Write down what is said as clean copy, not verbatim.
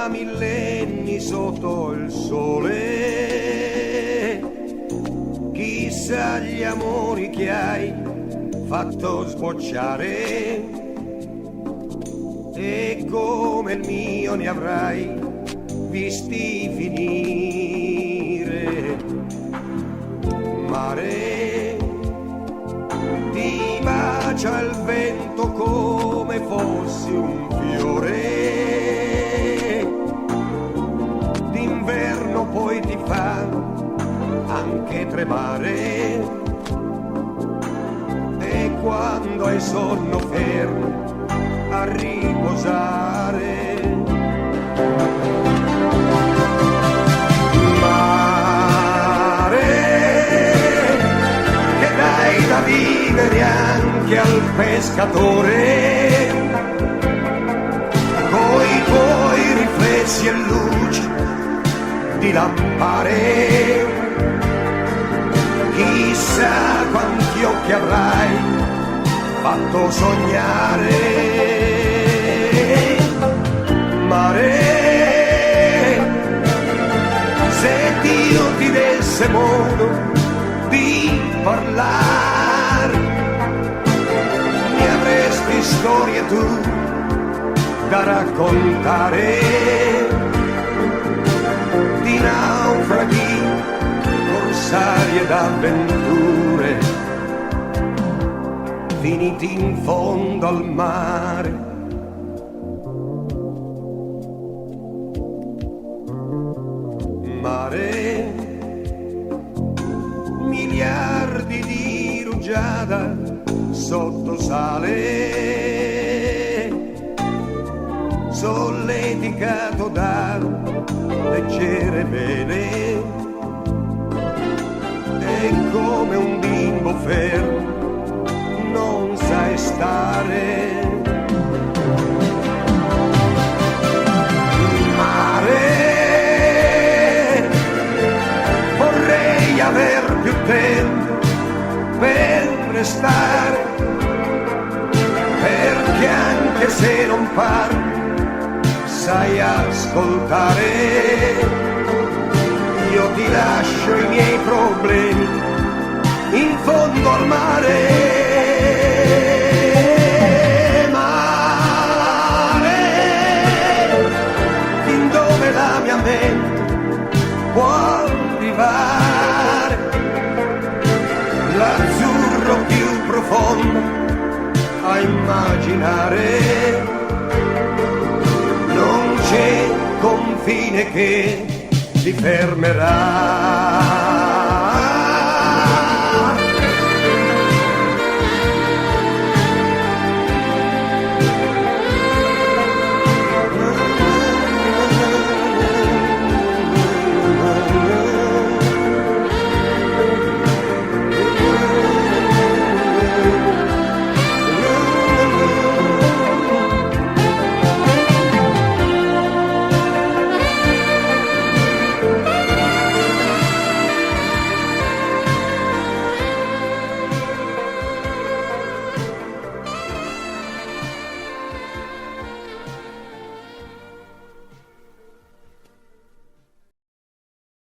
da millenni sotto il sole. Chissà gli amori che hai fatto sbocciare e come il mio ne avrai visti finire. Mare, ti bacia il vento come fossi un fiore, d'inverno poi ti fa anche tremare, e quando hai sonno fermo a riposare. Mare, che dai da vivere anche al pescatore, coi tuoi riflessi e luci di lampare. Chissà quanti occhi avrai fatto sognare. Mare, se Dio ti desse modo di parlare, mi avresti storie tu da raccontare, di naufraghi, corsari ed avventure finiti in fondo al mare. Mare, miliardi di rugiada sotto sale, solleticato da leggere vele, e come un bimbo fermo non sai stare. Mare, vorrei aver più tempo per restare, perché anche se non parli sai ascoltare. Io ti lascio i miei problemi in fondo al mare. Mare, fin dove la mia mente può arrivare, l'azzurro più profondo a immaginare. Non c'è confine che ti fermerà.